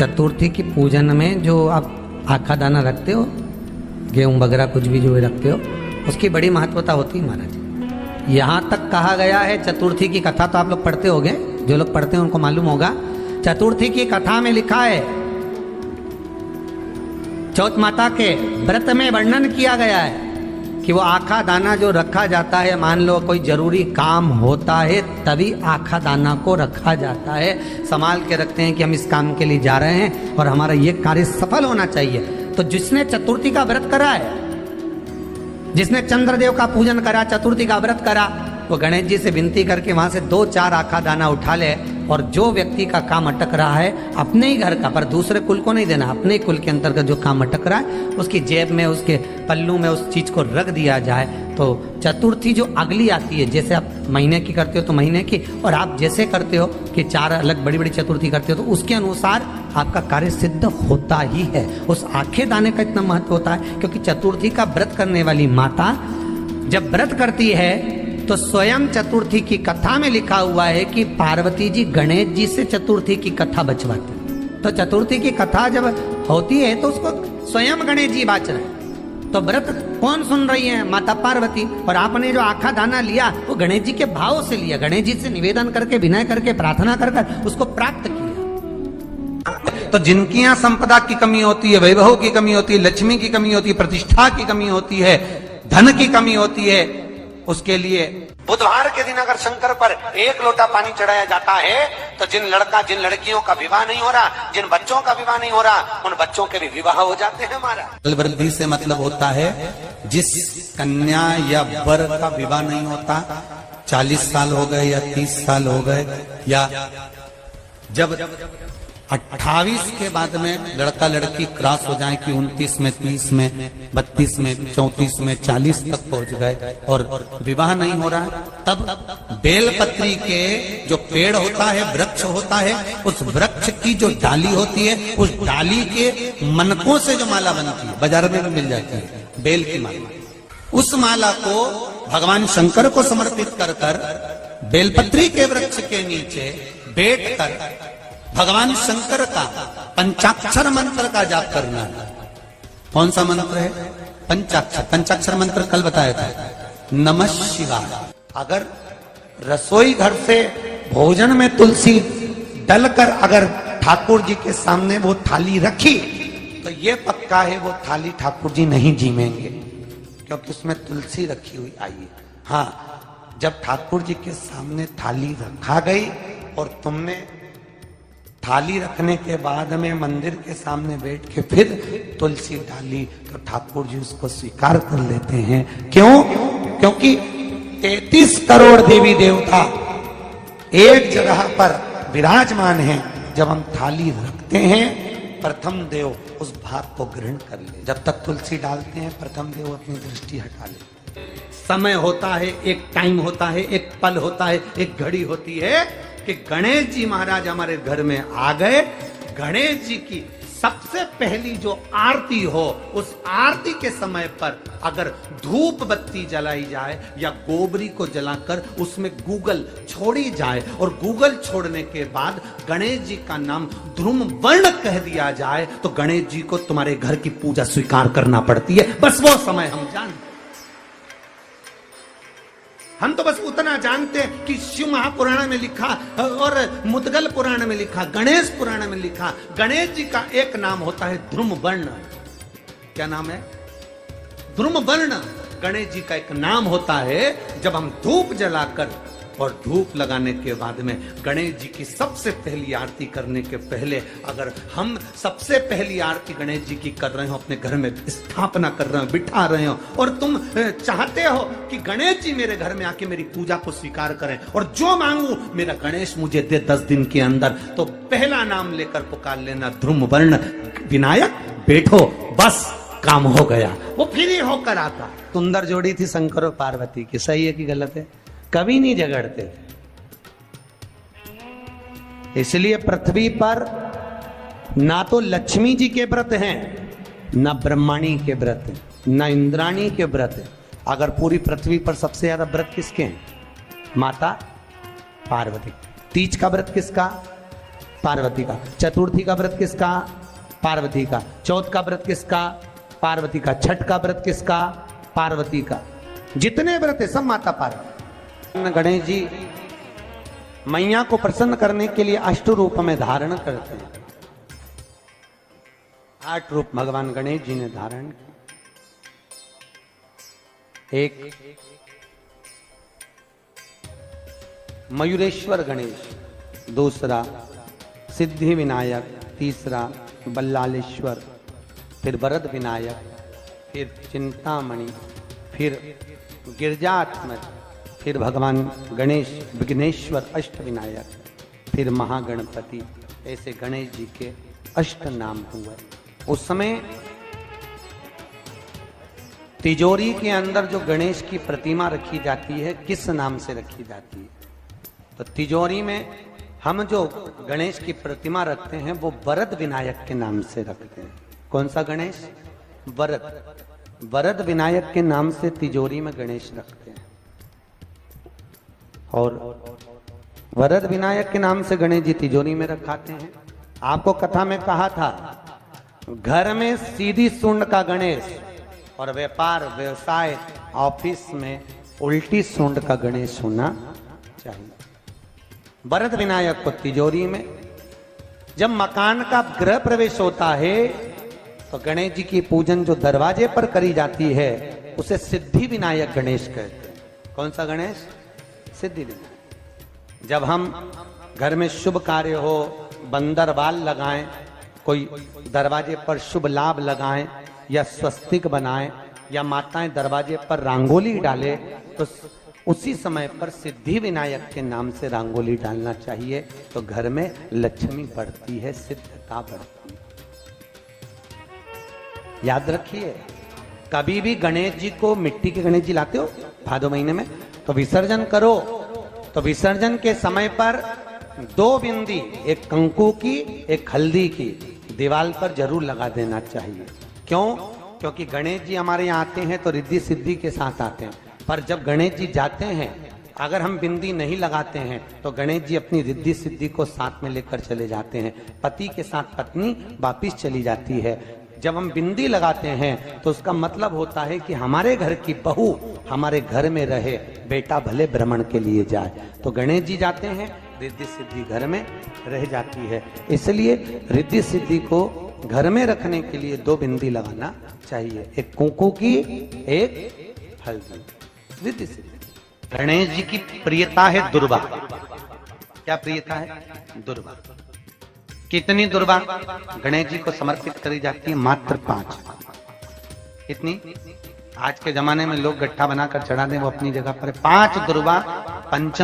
चतुर्थी की पूजन में जो आप आखा दाना रखते हो, गेहूं वगैरह कुछ भी जो रखते हो, उसकी बड़ी महत्वता होती है महाराज। यहाँ तक कहा गया है, चतुर्थी की कथा तो आप लोग पढ़ते होंगे, जो लोग पढ़ते हैं उनको मालूम होगा। चतुर्थी की कथा में लिखा है, चौथ माता के व्रत में वर्णन किया गया है कि वो आखा दाना जो रखा जाता है, मान लो कोई जरूरी काम होता है तभी आखा दाना को रखा जाता है, संभाल के रखते हैं कि हम इस काम के लिए जा रहे हैं और हमारा ये कार्य सफल होना चाहिए। तो जिसने चतुर्थी का व्रत करा है, जिसने चंद्रदेव का पूजन करा, चतुर्थी का व्रत करा, वो गणेश जी से विनती करके वहां से 2-4 आखा दाना उठा ले, और जो व्यक्ति का काम अटक रहा है अपने ही घर का, पर दूसरे कुल को नहीं देना, अपने ही कुल के अंतर्गत जो काम अटक रहा है उसकी जेब में, उसके पल्लू में उस चीज को रख दिया जाए। तो चतुर्थी जो अगली आती है, जैसे आप महीने की करते हो तो महीने की, और आप जैसे करते हो कि 4 अलग बड़ी बड़ी चतुर्थी करते हो, तो उसके अनुसार आपका कार्य सिद्ध होता ही है। उस आखे दाने का इतना महत्व होता है क्योंकि चतुर्थी का व्रत करने वाली माता जब व्रत करती है तो स्वयं चतुर्थी की कथा में लिखा हुआ है कि पार्वती जी गणेश जी से चतुर्थी की कथा बचवाती। तो चतुर्थी की कथा जब होती है तो उसको स्वयं गणेश जी बाच रहे हैं। तो व्रत कौन सुन रही है? माता पार्वती। और आपने जो आखा दाना लिया वो गणेश जी के भाव से लिया, गणेश जी से निवेदन करके, विनय करके, प्रार्थना कर उसको प्राप्त किया। तो जिनकी यहाँ संपदा की कमी होती है, वैभव की कमी होती है, लक्ष्मी की कमी होती है, प्रतिष्ठा की कमी होती है, धन की कमी होती है, उसके लिए बुधवार के दिन अगर शंकर पर 1 लोटा पानी चढ़ाया जाता है तो जिन लड़कियों का विवाह नहीं हो रहा, जिन बच्चों का विवाह नहीं हो रहा, उन बच्चों के भी विवाह हो जाते हैं। हमारा वृद्धि से मतलब होता है जिस कन्या या वर का विवाह नहीं होता, 40 साल हो गए या 30 साल हो गए, या जब 28 के बाद में लड़का लड़की क्रॉस हो जाए कि 29 में, 30 में, 32 में, 34 में, 40 तक पहुंच गए और विवाह नहीं हो रहा, तब बेलपत्री के जो पेड़ होता है, वृक्ष होता है, उस वृक्ष की जो डाली होती है, उस डाली के मनकों से जो माला बनती है, बाजार में भी मिल जाती है बेल की माला, उस माला को भगवान शंकर को समर्पित कर कर बेलपत्री के वृक्ष के नीचे बैठ कर भगवान शंकर का पंचाक्षर मंत्र का जाप करना है। कौन सा मंत्र है? पंचाक्षर। पंचाक्षर मंत्र कल बताया था, नमः शिवाय। अगर रसोई घर से भोजन में तुलसी डलकर अगर ठाकुर जी के सामने वो थाली रखी तो ये पक्का है वो थाली ठाकुर जी नहीं जीमेंगे, क्योंकि उसमें तुलसी रखी हुई आई है। हाँ, जब ठाकुर जी के सामने थाली रखा गई और तुमने थाली रखने के बाद में मंदिर के सामने बैठ के फिर तुलसी डाली तो ठाकुर जी उसको स्वीकार कर लेते हैं। क्यों? क्योंकि 33 करोड़ देवी देवता एक जगह पर विराजमान हैं। जब हम थाली रखते हैं, प्रथम देव उस भाग को ग्रहण कर ले। जब तक तुलसी डालते हैं, प्रथम देव अपनी दृष्टि हटा ले। समय होता है, एक टाइम होता है, एक पल होता है, एक घड़ी होती है कि गणेश जी महाराज हमारे घर में आ गए। गणेश जी की सबसे पहली जो आरती हो, उस आरती के समय पर अगर धूप बत्ती जलाई जाए या गोबरी को जलाकर उसमें गूगल छोड़ी जाए और गूगल छोड़ने के बाद गणेश जी का नाम ध्रुम वर्ण कह दिया जाए तो गणेश जी को तुम्हारे घर की पूजा स्वीकार करना पड़ती है। बस वो समय हम जानते। हम तो बस उतना जानते हैं कि शिव महापुराण में लिखा और मुद्गल पुराण में लिखा, गणेश पुराण में लिखा, गणेश जी का एक नाम होता है ध्रुम वर्ण। क्या नाम है? ध्रुम वर्ण गणेश जी का एक नाम होता है। जब हम धूप जलाकर और धूप लगाने के बाद में गणेश जी की सबसे पहली आरती करने के पहले अगर हम सबसे पहली आरती गणेश जी की कर रहे हो, अपने घर में स्थापना कर रहे हो, बिठा रहे हो, और तुम चाहते हो कि गणेश जी मेरे घर में आके मेरी पूजा को स्वीकार करें और जो मांगू मेरा गणेश मुझे दे 10 दिन के अंदर, तो पहला नाम लेकर पुकार लेना ध्रुम वर्ण विनायक, बैठो, बस काम हो गया। वो फिर ही होकर आता। सुंदर जोड़ी थी शंकर और पार्वती की, सही है कि गलत है? कभी नहीं झगड़ते थे। इसलिए पृथ्वी पर ना तो लक्ष्मी जी के व्रत हैं, ना ब्रह्माणी के व्रत हैं, ना इंद्राणी के व्रत हैं। अगर पूरी पृथ्वी पर सबसे ज्यादा व्रत किसके हैं? माता पार्वती। तीज का व्रत किसका? पार्वती का। चतुर्थी का व्रत किसका? पार्वती का। चौथ का व्रत किसका? पार्वती का। छठ का व्रत किसका? पार्वती का। जितने व्रत है सब माता पार्वती। गणेश जी मैया को प्रसन्न करने के लिए अष्ट रूप में धारण करते हैं। 8 रूप भगवान गणेश जी ने धारण किए। एक मयूरेश्वर गणेश, दूसरा सिद्धि विनायक, तीसरा बल्लालेश्वर, फिर वरद विनायक, फिर चिंतामणि, फिर गिरजात्मज, फिर भगवान गणेश विघ्नेश्वर अष्ट विनायक, फिर महागणपति। ऐसे गणेश जी के अष्ट नाम हुए। उस समय तिजोरी के अंदर जो गणेश की प्रतिमा रखी जाती है किस नाम से रखी जाती है? तो तिजोरी में हम जो गणेश की प्रतिमा रखते हैं वो वरद विनायक के नाम से रखते हैं। कौन सा गणेश? वरद। वरद विनायक के नाम से तिजोरी में गणेश रखते हैं। और वरद विनायक के नाम से गणेश जी तिजोरी में रखाते हैं। आपको कथा में कहा था, घर में सीधी सूंड का गणेश और व्यापार व्यवसाय ऑफिस में उल्टी सूंड का गणेश होना चाहिए। वरद विनायक को तिजोरी में। जब मकान का गृह प्रवेश होता है तो गणेश जी की पूजन जो दरवाजे पर करी जाती है उसे सिद्धि विनायक गणेश कहते हैं। कौन सा गणेश? सिद्धि विनायक। जब हम घर में शुभ कार्य हो, बंदर बाल लगाएं, कोई दरवाजे पर शुभ लाभ लगाएं या स्वस्तिक बनाएं या माताएं दरवाजे पर रंगोली डाले तो उसी समय पर सिद्धि विनायक के नाम से रंगोली डालना चाहिए। तो घर में लक्ष्मी बढ़ती है, सिद्धता बढ़ती है। याद रखिए, कभी भी गणेश जी को, मिट्टी के गणेश जी लाते हो भादो महीने में, तो विसर्जन करो तो विसर्जन के समय पर 2 बिंदी, एक कंकु की एक हल्दी की, दीवार पर जरूर लगा देना चाहिए। क्यों? क्योंकि गणेश जी हमारे यहाँ आते हैं तो रिद्धि सिद्धि के साथ आते हैं, पर जब गणेश जी जाते हैं अगर हम बिंदी नहीं लगाते हैं तो गणेश जी अपनी रिद्धि सिद्धि को साथ में लेकर चले जाते हैं। पति के साथ पत्नी वापिस चली जाती है। जब हम बिंदी लगाते हैं तो उसका मतलब होता है कि हमारे घर की बहू हमारे घर में रहे, बेटा भले भ्रमण के लिए जाए। तो गणेश जी जाते हैं, रिद्धि सिद्धि घर में रह जाती है। इसलिए रिद्धि सिद्धि को घर में रखने के लिए 2 बिंदी लगाना चाहिए, एक कुंकू की, एक हल्दी। रिद्धि सिद्धि। गणेश जी की प्रियता है दुर्वा। क्या प्रियता है? दुर्वा। कितनी दुर्वा गणेश जी को समर्पित करी जाती है? मात्र 5। कितनी? आज के जमाने में लोग गट्ठा बनाकर चढ़ा दें, वो अपनी जगह पर 5 दुर्वा पंचम